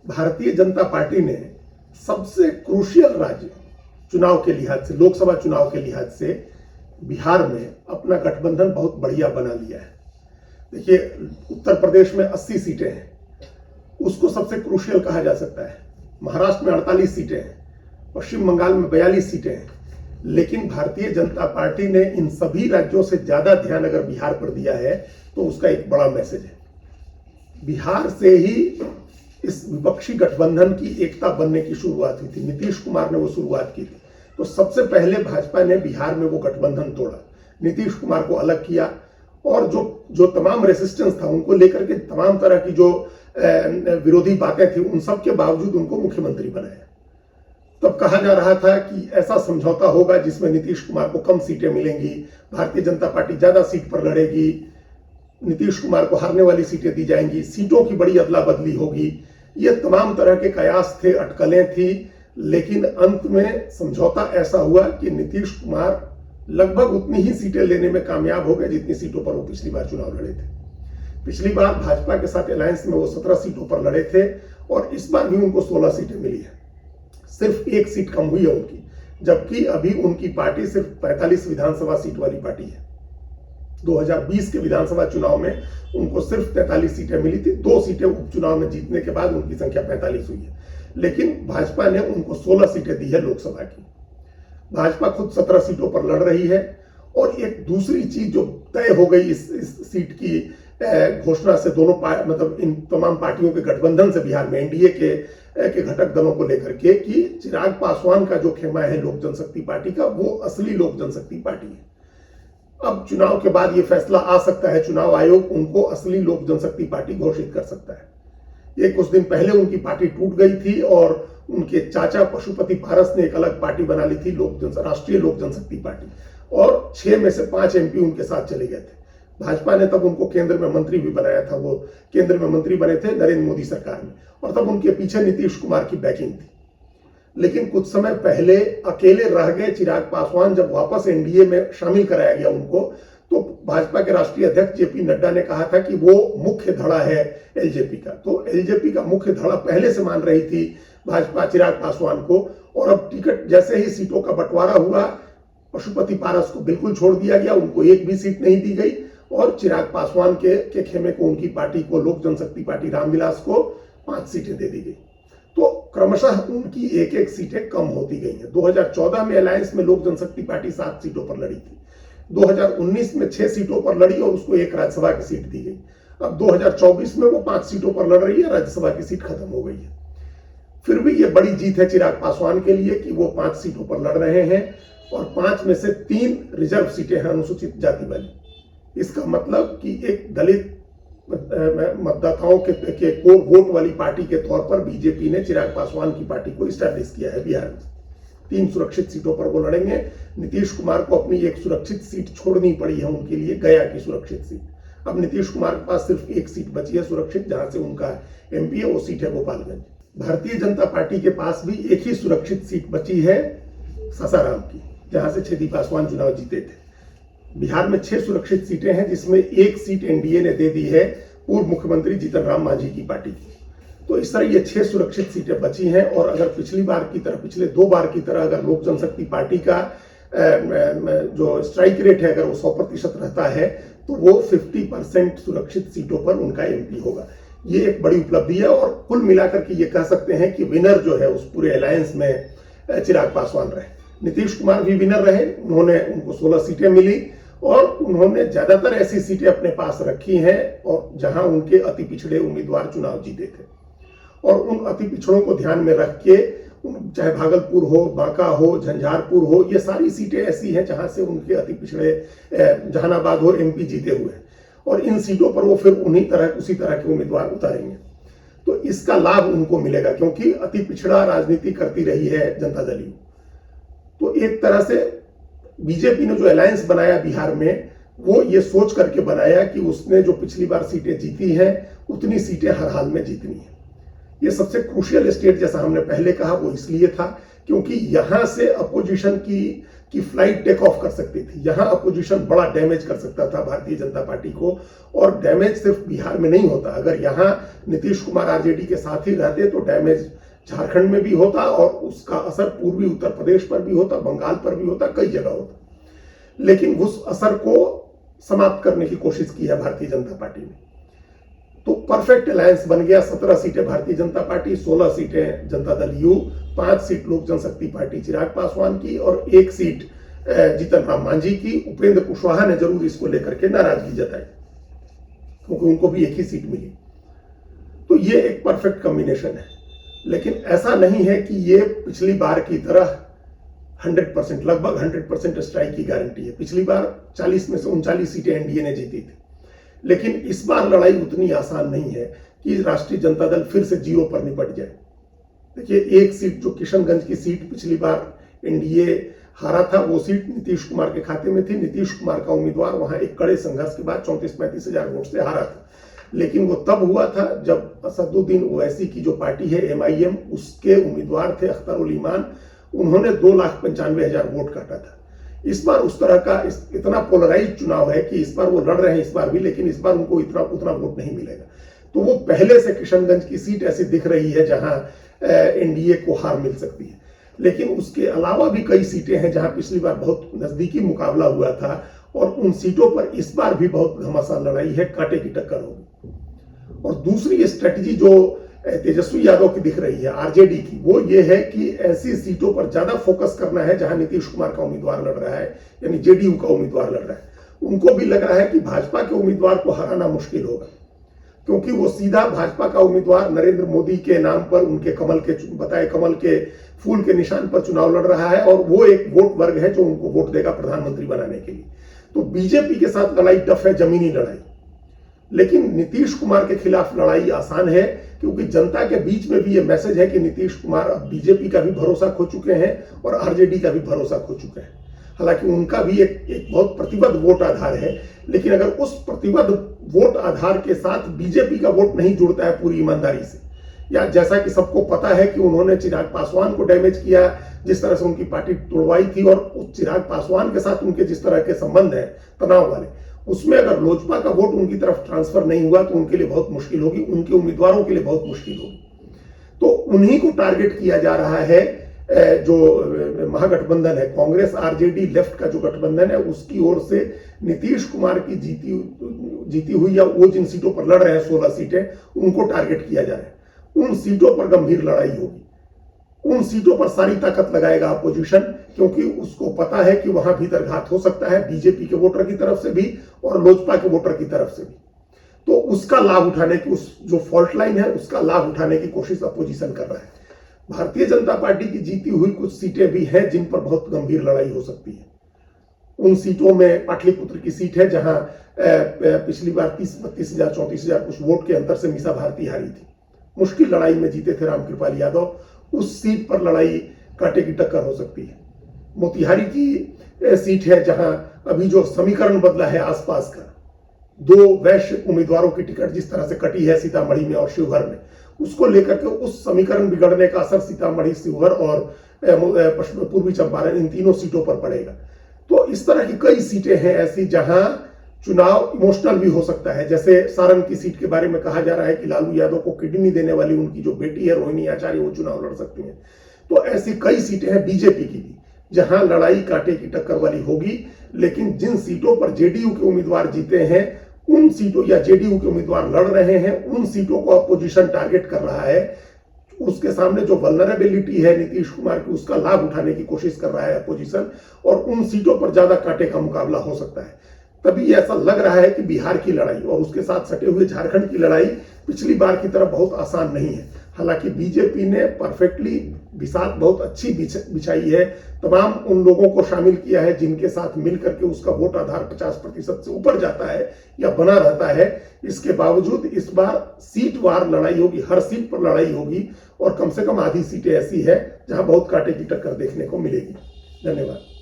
Bharatiya Janata party ने सबसे crucial राज्य चुनाव के लिहाज से, लोकसभा चुनाव के लिहाज से बिहार में अपना गठबंधन बहुत बढ़िया बना लिया है। देखिए, उत्तर प्रदेश में 80 सीटें हैं, उसको सबसे क्रूशियल कहा जा सकता है। महाराष्ट्र में 48 सीटें हैं, पश्चिम बंगाल में 42 सीटें हैं। लेकिन भारतीय जनता पार्टी ने इन सभी राज्यों से ज्यादा ध्यान अगर बिहार पर दिया है तो उसका एक बड़ा मैसेज है। बिहार से ही इस विपक्षी गठबंधन की एकता बनने की शुरुआत हुई थी। नीतीश कुमार ने वो शुरुआत की थी। तो सबसे पहले भाजपा ने बिहार में वो गठबंधन तोड़ा, नीतीश कुमार को अलग किया और जो तमाम रेसिस्टेंस था उनको लेकर के तमाम तरह की जो विरोधी बातें थी उन सब के बावजूद उनको मुख्यमंत्री बनाया। तब कहा जा रहा था कि ऐसा समझौता होगा जिसमें नीतीश कुमार को कम सीटें मिलेंगी, भारतीय जनता पार्टी ज्यादा सीट पर लड़ेगी, नीतीश कुमार को हारने वाली सीटें दी जाएंगी, सीटों की बड़ी अदला बदली होगी। ये तमाम तरह के कयास थे, अटकलें थी। लेकिन अंत में समझौता ऐसा हुआ कि नीतीश कुमार लगभग उतनी ही सीटें लेने में कामयाब हो गए जितनी सीटों पर वो पिछली बार चुनाव लड़े थे। पिछली बार भाजपा के साथ अलायंस में वो 17 सीटों पर लड़े थे और इस बार भी उनको 16 सीटें मिली है। सिर्फ एक सीट कम हुई है उनकी, जबकि अभी उनकी पार्टी सिर्फ 45 विधानसभा सीट वाली पार्टी है। 2020 के विधानसभा चुनाव में उनको सिर्फ 43 सीटें मिली थी। 2 सीटें उपचुनाव में जीतने के बाद उनकी संख्या 45 हुई है। लेकिन भाजपा ने उनको 16 सीटें दी है लोकसभा की। भाजपा खुद 17 सीटों पर लड़ रही है। और एक दूसरी चीज जो तय हो गई इस सीट की घोषणा से, दोनों मतलब इन तमाम पार्टियों के गठबंधन से बिहार में एनडीए के घटक दलों को लेकर के, कि चिराग पासवान का जो खेमा है लोक जनशक्ति पार्टी का, वो असली लोक जनशक्ति पार्टी है। अब चुनाव के बाद ये फैसला आ सकता है, चुनाव आयोग उनको असली लोक जनशक्ति पार्टी घोषित कर सकता है। ये कुछ दिन पहले उनकी पार्टी टूट गई थी और उनके चाचा पशुपति पारस ने एक अलग पार्टी बना ली थी, राष्ट्रीय लोक जनशक्ति पार्टी, और 6 में से 5 एमपी उनके साथ चले गए थे। भाजपा ने तब उनको केंद्र में मंत्री भी बनाया था। वो केंद्र में मंत्री बने थे नरेंद्र मोदी सरकार में, और तब उनके पीछे नीतीश कुमार की बैकिंग थी। लेकिन कुछ समय पहले अकेले रह गए चिराग पासवान। जब वापस एनडीए में शामिल कराया गया उनको, तो भाजपा के राष्ट्रीय अध्यक्ष जेपी नड्डा ने कहा था कि वो मुख्य धड़ा है एलजेपी का। तो एलजेपी का मुख्य धड़ा पहले से मान रही थी भाजपा चिराग पासवान को। और अब टिकट जैसे ही सीटों का बंटवारा हुआ, पशुपति पारस को बिल्कुल छोड़ दिया गया, उनको एक भी सीट नहीं दी गई और चिराग पासवान के खेमे को, उनकी पार्टी को, लोक जनशक्ति पार्टी रामविलास को 5 सीटें दे दी गई। तो क्रमशः उनकी एक सीटें कम होती गई हैं। 2014 में अलायंस में लोक जनशक्ति पार्टी 7 सीटों पर लड़ी थी। 2019 में 6 सीटों पर लड़ी और उसको एक राज्यसभा की सीट दी गई। अब 2024 में वो 5 सीटों पर लड़ रही है, राज्यसभा की सीट खत्म हो गई है। फिर भी ये बड़ी जीत है चिराग पासवान के लिए कि वो 5 सीटों पर लड़ रहे हैं और 5 में से 3 रिजर्व सीटें हैं अनुसूचित जाति वाली। इसका मतलब कि एक दलित मतदाताओं के कोर वोट वाली पार्टी के तौर पर बीजेपी ने चिराग पासवान की पार्टी को स्टैब्लिश किया है बिहार में। 3 सुरक्षित सीटों पर वो लड़ेंगे। नीतीश कुमार को अपनी एक सुरक्षित सीट छोड़नी पड़ी है उनके लिए, गया की सुरक्षित सीट। अब नीतीश कुमार के पास सिर्फ एक सीट बची है सुरक्षित, जहां से उनका एमपी है, वो सीट है गोपालगंज। भारतीय जनता पार्टी के पास भी एक ही सुरक्षित सीट बची है सासाराम की, जहां से छेदी पासवान चुनाव जीते थे। बिहार में 6 सुरक्षित सीटें हैं, जिसमें 1 सीट एनडीए ने दे दी है पूर्व मुख्यमंत्री जीतन राम मांझी की पार्टी की। तो इस तरह ये 6 सुरक्षित सीटें बची हैं। और अगर पिछली बार की तरह, पिछले 2 बार की तरह अगर लोक जनशक्ति पार्टी का जो स्ट्राइक रेट है, अगर वो 100% रहता है, तो वो 50% सुरक्षित सीटों पर उनका एमपी होगा। ये एक बड़ी उपलब्धि है और कुल मिलाकर के ये कह सकते हैं कि विनर जो है उस पूरे अलायंस में चिराग पासवान रहे। नीतीश कुमार भी विनर रहे, उनको 16 सीटें मिली और उन्होंने ज्यादातर ऐसी सीटें अपने पास रखी हैं और जहां उनके अति पिछड़े उम्मीदवार चुनाव जीते थे। और उन अति पिछड़ों को ध्यान में रख के, चाहे भागलपुर हो, बांका हो, झंझारपुर हो, ये सारी सीटें ऐसी हैं जहां से उनके अति पिछड़े, जहानाबाद हो, एमपी जीते हुए हैं। और इन सीटों पर वो फिर उसी तरह के उम्मीदवार उतारेंगे। तो इसका लाभ उनको मिलेगा, क्योंकि अति पिछड़ा राजनीति करती रही है जनता दल यू। तो एक तरह से बीजेपी ने जो अलायंस बनाया बिहार में, वो ये सोच करके बनाया कि उसने जो पिछली बार सीटें जीती हैं उतनी सीटें हर हाल में जीतनी है। ये सबसे क्रूशियल स्टेट, जैसा हमने पहले कहा, वो इसलिए था क्योंकि यहां से अपोजिशन की कि फ्लाइट टेक ऑफ कर सकती थी। यहां अपोजिशन बड़ा डैमेज कर सकता था भारतीय जनता पार्टी को, और डैमेज सिर्फ बिहार में नहीं होता, अगर यहां नीतीश कुमार आरजेडी के साथ ही रहते तो डैमेज झारखंड में भी होता और उसका असर पूर्वी उत्तर प्रदेश पर भी होता, बंगाल पर भी होता, कई जगह होता। लेकिन उस असर को समाप्त करने की कोशिश की है भारतीय जनता पार्टी ने। तो परफेक्ट अलायंस बन गया। 17 सीटें भारतीय जनता पार्टी, 16 सीटें जनता दल यू, 5 सीट लोक जनशक्ति पार्टी चिराग पासवान की और 1 सीट जीतन राम मांझी की। उपेंद्र कुशवाहा ने जरूर इसको लेकर के नाराजगी जताई क्योंकि उनको भी 1 ही सीट मिली। तो ये एक परफेक्ट कॉम्बिनेशन है। लेकिन ऐसा नहीं है कि ये पिछली बार की तरह 100%, लगभग 100% स्ट्राइक की गारंटी है। पिछली बार 40 में से 39 सीटें एनडीए ने जीती थी, लेकिन इस बार लड़ाई उतनी आसान नहीं है कि राष्ट्रीय जनता दल फिर से 0 पर निपट जाए। देखिए, 1 सीट जो किशनगंज की सीट पिछली बार एनडीए हारा था, वो सीट नीतीश कुमार के खाते में थी। नीतीश कुमार का उम्मीदवार वहां एक कड़े संघर्ष के बाद 34-35 हजार वोट से हारा था, लेकिन वो तब हुआ था जब असदुद्दीन ओवैसी की जो पार्टी है एमआईएम, उसके उम्मीदवार थे अख्तर उल ईमान, उन्होंने 2,95,000 वोट काटा था। इस बार उस तरह का इतना पोलराइज चुनाव है कि इस बार वो लड़ रहे हैं इस बार भी, लेकिन इस बार उनको उतना वोट नहीं मिलेगा। तो वो पहले से किशनगंज की सीट ऐसी दिख रही है जहां एनडीए को हार मिल सकती है। लेकिन उसके अलावा भी कई सीटें हैं जहां पिछली बार बहुत नजदीकी मुकाबला हुआ था, और उन सीटों पर इस बार भी बहुत घमासान लड़ाई है, कांटे की टक्कर होगी। और दूसरी स्ट्रेटजी जो तेजस्वी यादव की दिख रही है आरजेडी की, वो ये है कि ऐसी सीटों पर ज्यादा फोकस करना है जहां नीतीश कुमार का उम्मीदवार लड़ रहा है, यानी जेडीयू का उम्मीदवार लड़ रहा है। उनको भी लग रहा है कि भाजपा के उम्मीदवार को हराना मुश्किल होगा, क्योंकि वो सीधा भाजपा का उम्मीदवार नरेंद्र मोदी के नाम पर, उनके बताए कमल के फूल के निशान पर चुनाव लड़ रहा है, और वो एक वोट वर्ग है जो उनको वोट देगा प्रधानमंत्री बनाने के लिए। तो बीजेपी के साथ लड़ाई टफ है, जमीनी लड़ाई। लेकिन नीतीश कुमार के खिलाफ लड़ाई आसान है, क्योंकि जनता के बीच में भी ये मैसेज है कि नीतीश कुमार अब बीजेपी का भी भरोसा खो चुके हैं और आरजेडी का भी भरोसा खो चुके हैं। हालांकि उनका भी एक बहुत प्रतिबद्ध वोट आधार है, लेकिन अगर उस प्रतिबद्ध वोट आधार के साथ बीजेपी का वोट नहीं जुड़ता है पूरी ईमानदारी से, या जैसा कि सबको पता है कि उन्होंने चिराग पासवान को डैमेज किया, जिस तरह से उनकी पार्टी तोड़वाई थी, और उस चिराग पासवान के साथ उनके जिस तरह के संबंध है तनाव वाले, उसमें अगर लोजपा का वोट उनकी तरफ ट्रांसफर नहीं हुआ तो उनके लिए बहुत मुश्किल होगी, उनके उम्मीदवारों के लिए बहुत मुश्किल होगी। तो उन्हीं को टारगेट किया जा रहा है। जो महागठबंधन है, कांग्रेस आरजेडी लेफ्ट का जो गठबंधन है, उसकी ओर से नीतीश कुमार की जीती हुई या वो जिन सीटों पर लड़ रहे हैं 16 सीटें, उनको टारगेट किया जा रहा है। उन सीटों पर गंभीर लड़ाई होगी, उन सीटों पर सारी ताकत लगाएगा अपोजिशन, क्योंकि उसको पता है कि वहां भीतर घात हो सकता है बीजेपी के वोटर की तरफ से भी और लोजपा के वोटर की तरफ से भी। तो उसका लाभ उठाने की, उस जो फॉल्ट लाइन है उसका लाभ उठाने की कोशिश अपोजिशन कर रहा है। भारतीय जनता पार्टी की जीती हुई कुछ सीटें भी हैं जिन पर बहुत गंभीर लड़ाई हो सकती है। उन सीटों में पाटलिपुत्र की सीट है जहां पिछली बार 30-32 हजार 34 हजार कुछ वोट के अंतर से मीसा भारती हारी थी। मुश्किल लड़ाई में जीते थे रामकृपाल यादव, उस सीट पर लड़ाई कांटे की टक्कर हो सकती है। मोतिहारी की सीट है जहां अभी जो समीकरण बदला है आसपास का, 2 वैश्य उम्मीदवारों की टिकट जिस तरह से कटी है सीतामढ़ी में और शिवहर में, उसको लेकर के उस समीकरण बिगड़ने का असर सीतामढ़ी, शिवहर और पूर्वी चंपारण, इन तीनों सीटों पर पड़ेगा। तो इस तरह की कई सीटें हैं ऐसी जहां चुनाव इमोशनल भी हो सकता है। जैसे सारण की सीट के बारे में कहा जा रहा है कि लालू यादव को किडनी देने वाली उनकी जो बेटी है रोहिणी आचार्य, वो चुनाव लड़ सकती हैं। तो ऐसी कई सीटें हैं बीजेपी की भी जहां लड़ाई कांटे की टक्कर वाली होगी। लेकिन जिन सीटों पर जेडीयू के उम्मीदवार जीते हैं, उन सीटों या जेडीयू के उम्मीदवार लड़ रहे हैं, उन सीटों को अपोजिशन टारगेट कर रहा है। उसके सामने जो वल्नरेबिलिटी है नीतीश कुमार की, उसका लाभ उठाने की कोशिश कर रहा है अपोजिशन, और उन सीटों पर ज्यादा कांटे का मुकाबला हो सकता है। तभी ऐसा लग रहा है कि बिहार की लड़ाई और उसके साथ सटे हुए झारखंड की लड़ाई पिछली बार की तरह बहुत आसान नहीं है। हालांकि बीजेपी ने परफेक्टली बिसात बहुत अच्छी बिछाई है, तमाम उन लोगों को शामिल किया है जिनके साथ मिल करके उसका वोट आधार 50% से ऊपर जाता है या बना रहता है। इसके बावजूद इस बार सीट वार लड़ाई होगी, हर सीट पर लड़ाई होगी, और कम से कम आधी सीटें ऐसी है जहां बहुत कांटे की टक्कर देखने को मिलेगी। धन्यवाद।